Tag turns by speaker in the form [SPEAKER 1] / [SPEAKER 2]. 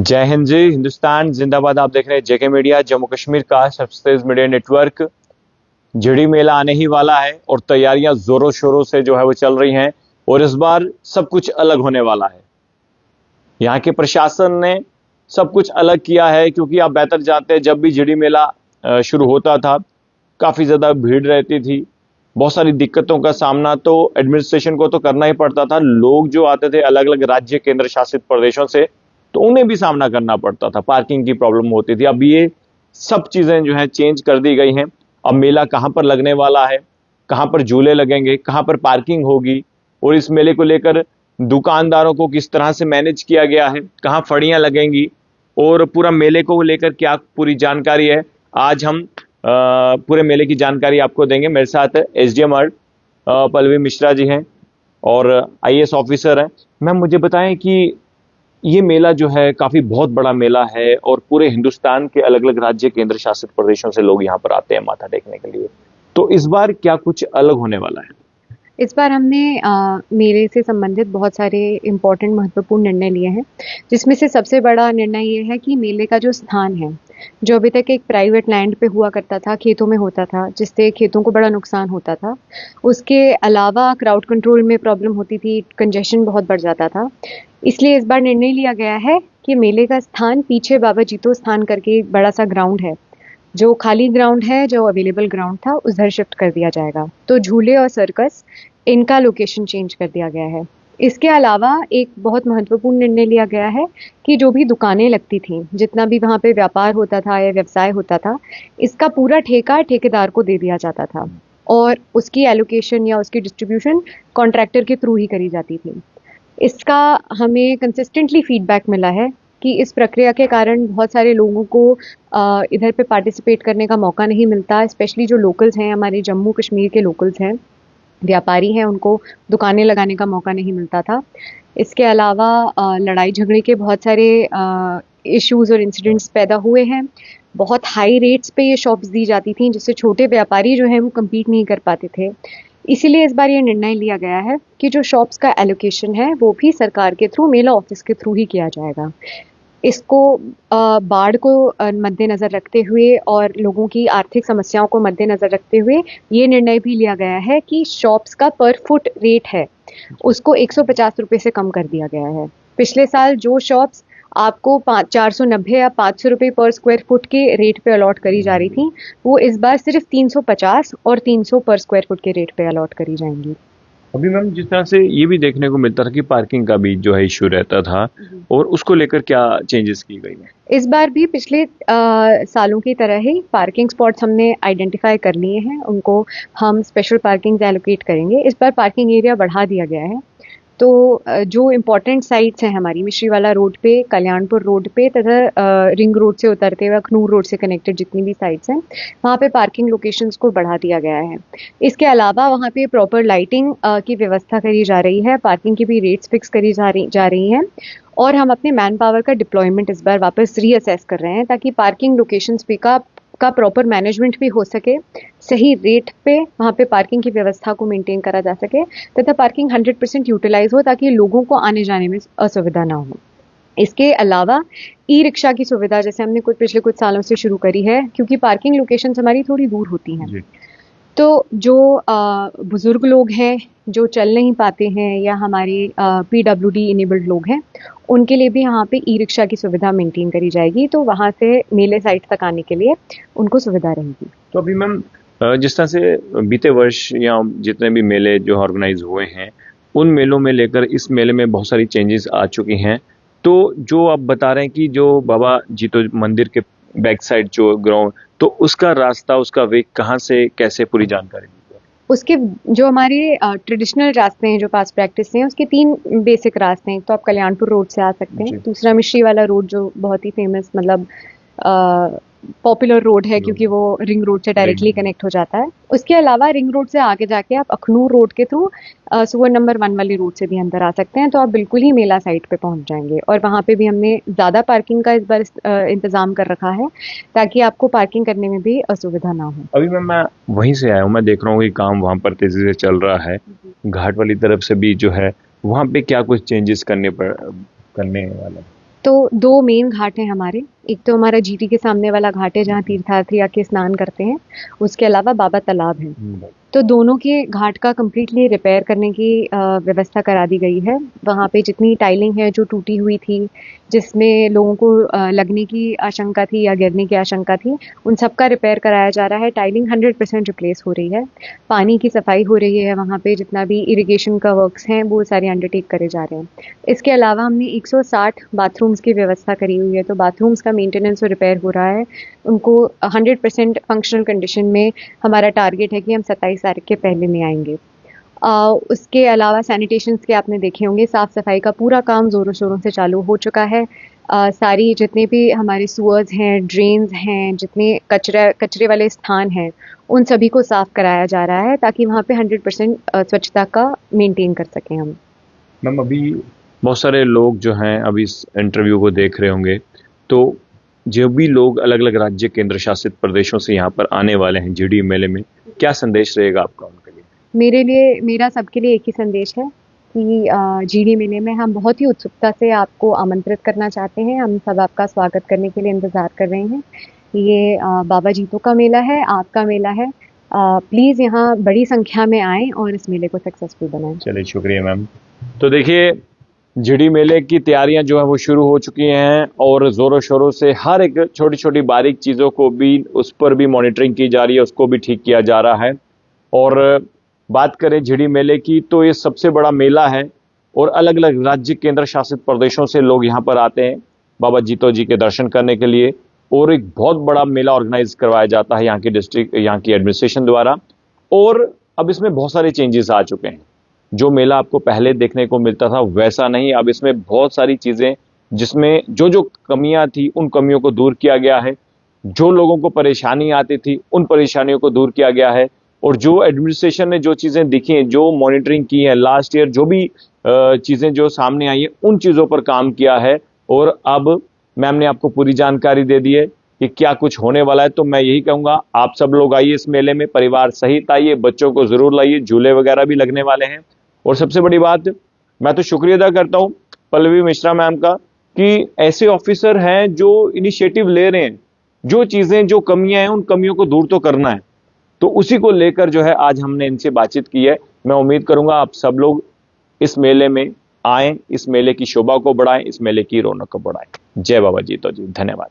[SPEAKER 1] जय हिंद जी, हिंदुस्तान जिंदाबाद। आप देख रहे हैं जेके मीडिया, जम्मू कश्मीर का सबसे तेज मीडिया नेटवर्क। झिड़ी मेला आने ही वाला है और तैयारियां जोरों शोरों से जो है वो चल रही हैं और इस बार सब कुछ अलग होने वाला है। यहाँ के प्रशासन ने सब कुछ अलग किया है क्योंकि आप बेहतर जानते हैं, जब भी झिड़ी मेला शुरू होता था काफी ज्यादा भीड़ रहती थी, बहुत सारी दिक्कतों का सामना तो एडमिनिस्ट्रेशन को तो करना ही पड़ता था। लोग जो आते थे अलग अलग राज्य केंद्र शासित प्रदेशों से, तो उन्हें भी सामना करना पड़ता था, पार्किंग की प्रॉब्लम होती थी। अब ये सब चीजें जो है चेंज कर दी गई हैं। अब मेला कहां पर लगने वाला है, कहां पर झूले लगेंगे, कहां पर पार्किंग होगी और इस मेले को लेकर दुकानदारों को किस तरह से मैनेज किया गया है, कहां फड़ियां लगेंगी और पूरा मेले को लेकर क्या पूरी जानकारी है, आज हम पूरे मेले की जानकारी आपको देंगे। मेरे साथ एसडीएम पल्लवी मिश्रा जी हैं और आईएएस ऑफिसर हैं। मैम, मुझे बताएं कि ये मेला जो है काफी बहुत बड़ा मेला है और पूरे हिंदुस्तान के अलग अलग राज्य केंद्र शासित प्रदेशों से लोग यहाँ पर आते हैं माथा टेकने के लिए, तो इस बार क्या कुछ अलग होने वाला है?
[SPEAKER 2] इस बार हमने मेले से संबंधित बहुत सारे इम्पोर्टेंट महत्वपूर्ण निर्णय लिए हैं, जिसमें से सबसे बड़ा निर्णय ये है कि मेले का जो स्थान है, जो अभी तक एक प्राइवेट लैंड पे हुआ करता था, खेतों में होता था, जिससे खेतों को बड़ा नुकसान होता था। उसके अलावा क्राउड कंट्रोल में प्रॉब्लम होती थी, कंजेशन बहुत बढ़ जाता था। इसलिए इस बार निर्णय लिया गया है कि मेले का स्थान पीछे बाबा जीतो स्थान करके एक बड़ा सा ग्राउंड है, जो खाली ग्राउंड है, जो अवेलेबल ग्राउंड था, उधर शिफ्ट कर दिया जाएगा। तो झूले और सर्कस, इनका लोकेशन चेंज कर दिया गया है। इसके अलावा एक बहुत महत्वपूर्ण निर्णय लिया गया है कि जो भी दुकानें लगती थीं, जितना भी वहाँ पे व्यापार होता था या व्यवसाय होता था, इसका पूरा ठेका ठेकेदार को दे दिया जाता था और उसकी एलोकेशन या उसकी डिस्ट्रीब्यूशन कॉन्ट्रैक्टर के थ्रू ही करी जाती थी। इसका हमें कंसिस्टेंटली फीडबैक मिला है कि इस प्रक्रिया के कारण बहुत सारे लोगों को इधर पे पार्टिसिपेट करने का मौका नहीं मिलता। स्पेशली जो लोकल्स हैं, हमारे जम्मू कश्मीर के लोकल्स हैं, व्यापारी हैं, उनको दुकानें लगाने का मौका नहीं मिलता था। इसके अलावा लड़ाई झगड़े के बहुत सारे इश्यूज और इंसिडेंट्स पैदा हुए हैं। बहुत हाई रेट्स पे ये शॉप्स दी जाती थी, जिससे छोटे व्यापारी जो हैं वो कम्पीट नहीं कर पाते थे। इसीलिए इस बार ये निर्णय लिया गया है कि जो शॉप्स का एलोकेशन है वो भी सरकार के थ्रू, मेला ऑफिस के थ्रू ही किया जाएगा। इसको बाढ़ को मद्देनज़र रखते हुए और लोगों की आर्थिक समस्याओं को मद्देनज़र रखते हुए ये निर्णय भी लिया गया है कि शॉप्स का पर फुट रेट है, उसको 150 रुपये से कम कर दिया गया है। पिछले साल जो शॉप्स आपको 490 या 500 रुपये पर स्क्वायर फुट के रेट पे अलॉट करी जा रही थी, वो इस बार सिर्फ 350 और 300 पर स्क्वायर फुट के रेट पे अलॉट करी जाएंगी।
[SPEAKER 1] अभी मैम, जिस तरह से ये भी देखने को मिलता था कि पार्किंग का भी जो है इश्यू रहता था, और उसको लेकर क्या चेंजेस की गई है?
[SPEAKER 2] इस बार भी पिछले सालों की तरह ही पार्किंग स्पॉट्स हमने आइडेंटिफाई कर लिए हैं, उनको हम स्पेशल पार्किंग एलोकेट करेंगे। इस बार पार्किंग एरिया बढ़ा दिया गया है, तो जो इम्पोर्टेंट साइट्स हैं हमारी, मिश्रीवाला रोड पे, कल्याणपुर रोड पे तथा रिंग रोड से उतरते हुए अखनूर रोड से कनेक्टेड जितनी भी साइट्स हैं, वहाँ पे पार्किंग लोकेशंस को बढ़ा दिया गया है। इसके अलावा वहाँ पे प्रॉपर लाइटिंग की व्यवस्था करी जा रही है, पार्किंग की भी रेट्स फिक्स करी जा रही हैं और हम अपने मैन पावर का डिप्लॉयमेंट इस बार वापस रीअसेस कर रहे हैं, ताकि पार्किंग लोकेशंस पे का प्रॉपर मैनेजमेंट भी हो सके, सही रेट पे वहाँ पे पार्किंग की व्यवस्था को मेंटेन करा जा सके तथा पार्किंग 100% यूटिलाइज हो, ताकि लोगों को आने जाने में असुविधा ना हो। इसके अलावा ई रिक्शा की सुविधा जैसे हमने पिछले कुछ सालों से शुरू करी है, क्योंकि पार्किंग लोकेशंस हमारी थोड़ी दूर होती हैं, तो जो बुजुर्ग लोग हैं, जो चल नहीं पाते हैं, या हमारे PWD इनेबल्ड लोग हैं, उनके लिए भी यहाँ पे ई रिक्शा की सुविधा मेंटेन करी जाएगी, तो वहाँ से मेले साइट तक आने के लिए उनको सुविधा रहेगी।
[SPEAKER 1] तो अभी मैम, जिस तरह से बीते वर्ष या जितने भी मेले जो ऑर्गेनाइज हुए हैं, उन मेलों में लेकर इस मेले में बहुत सारी चेंजेस आ चुकी हैं, तो जो आप बता रहे हैं कि जो बाबा जीतो मंदिर के बैक साइड जो ग्राउंड, तो उसका रास्ता, उसका वे कहाँ से कैसे, पूरी जानकारी?
[SPEAKER 2] उसके जो हमारे ट्रेडिशनल रास्ते हैं, जो पास प्रैक्टिस हैं, उसके 3 बेसिक रास्ते हैं। तो आप कल्याणपुर रोड से आ सकते हैं, दूसरा मिश्री वाला रोड जो बहुत ही फेमस, मतलब पॉपुलर रोड है क्योंकि वो रिंग रोड से डायरेक्टली कनेक्ट हो जाता है। उसके अलावा रिंग रोड से आगे जाके आप अखनूर रोड के थ्रू सुवर नंबर 1 वाली रोड से भी अंदर आ सकते हैं, तो आप बिल्कुल ही मेला साइट पे पहुंच जाएंगे। और वहाँ पे भी हमने ज़्यादा पार्किंग का इस बार इंतजाम कर रखा है, ताकि आपको पार्किंग करने में भी असुविधा ना हो।
[SPEAKER 1] अभी मैं वहीं से आया हूँ, मैं देख रहा हूँ कि काम वहाँ पर तेजी से चल रहा है। घाट वाली तरफ से भी जो है वहाँ पे क्या कुछ चेंजेस करने वाला?
[SPEAKER 2] तो 2 मेन घाट हैं हमारे। एक तो हमारा जीटी के सामने वाला घाट है जहाँ तीर्थयात्री आके स्नान करते हैं। उसके अलावा बाबा तालाब है। तो दोनों के घाट का कंप्लीटली रिपेयर करने की व्यवस्था करा दी गई है। वहाँ पे जितनी टाइलिंग है जो टूटी हुई थी, जिसमें लोगों को लगने की आशंका थी या गिरने की आशंका थी, उन सब का रिपेयर कराया जा रहा है। टाइलिंग 100% रिप्लेस हो रही है। पानी की सफाई हो रही है। वहाँ पे जितना भी इरिगेशन का वर्क्स हैं वो सारे अंडरटेक करे जा रहे हैं। इसके अलावा हमने 160 बाथरूम्स की व्यवस्था करी हुई है। तो बाथरूम्स का मेंटेनेंस और रिपेयर हो रहा है। उनको 100% फंक्शनल कंडीशन में हमारा टारगेट है कि हम 27 तारीख के पहले में आएंगे। उसके अलावा सैनिटेशंस के आपने देखे होंगे, साफ़ सफाई का पूरा काम ज़ोरों शोरों से चालू हो चुका है। सारी जितने भी हमारे सुअर्स हैं, ड्रेन्स हैं, जितने कचरे वाले स्थान हैं, उन सभी को साफ़ कराया जा रहा है ताकि वहाँ पे 100% स्वच्छता का मेंटेन कर सकें हम।
[SPEAKER 1] मैम, अभी बहुत सारे लोग जो हैं अभी इस इंटरव्यू को देख रहे होंगे, तो जो भी लोग अलग अलग राज्य केंद्र शासित प्रदेशों से यहाँ पर आने वाले हैं जीडी मेले में, क्या संदेश रहेगा आपका उनके लिए?
[SPEAKER 2] मेरा सबके लिए एक ही संदेश है कि जीडी मेले में हम बहुत ही उत्सुकता से आपको आमंत्रित करना चाहते हैं। हम सब आपका स्वागत करने के लिए इंतज़ार कर रहे हैं। ये बाबा जीतू का मेला है, आपका मेला है। प्लीज़ यहाँ बड़ी संख्या में आएँ और इस मेले को सक्सेसफुल बनाएं।
[SPEAKER 1] चलिए, शुक्रिया मैम। तो देखिए, जीडी मेले की तैयारियां जो है वो शुरू हो चुकी हैं और ज़ोरों शोरों से हर एक छोटी छोटी बारीक चीज़ों को भी, उस पर भी मॉनिटरिंग की जा रही है, उसको भी ठीक किया जा रहा है। और बात करें जीडी मेले की, तो ये सबसे बड़ा मेला है और अलग अलग राज्य केंद्र शासित प्रदेशों से लोग यहाँ पर आते हैं बाबा जीतो जी के दर्शन करने के लिए। और एक बहुत बड़ा मेला ऑर्गेनाइज करवाया जाता है यहाँ की डिस्ट्रिक्ट, यहाँ की एडमिनिस्ट्रेशन द्वारा। और अब इसमें बहुत सारे चेंजेस आ चुके हैं। जो मेला आपको पहले देखने को मिलता था वैसा नहीं, अब इसमें बहुत सारी चीज़ें, जिसमें जो जो कमियां थी उन कमियों को दूर किया गया है। जो लोगों को परेशानी आती थी उन परेशानियों को दूर किया गया है। और जो एडमिनिस्ट्रेशन ने जो चीज़ें दिखी हैं, जो मॉनिटरिंग की है लास्ट ईयर, जो भी चीज़ें जो सामने आई है, उन चीज़ों पर काम किया है। और अब मैम ने आपको पूरी जानकारी दे दी है कि क्या कुछ होने वाला है। तो मैं यही कहूँगा, आप सब लोग आइए इस मेले में, परिवार सहित आइए, बच्चों को ज़रूर लाइए, झूले वगैरह भी लगने वाले हैं। और सबसे बड़ी बात, मैं तो शुक्रिया अदा करता हूँ पल्लवी मिश्रा मैम का कि ऐसे ऑफिसर हैं जो इनिशिएटिव ले रहे हैं। जो चीज़ें, जो कमियां हैं, उन कमियों को दूर तो करना है। तो उसी को लेकर जो है आज हमने इनसे बातचीत की है। मैं उम्मीद करूंगा आप सब लोग इस मेले में आएं, इस मेले की शोभा को बढ़ाएं, इस मेले की रौनक को बढ़ाएं। जय बाबा जीतो जी। धन्यवाद।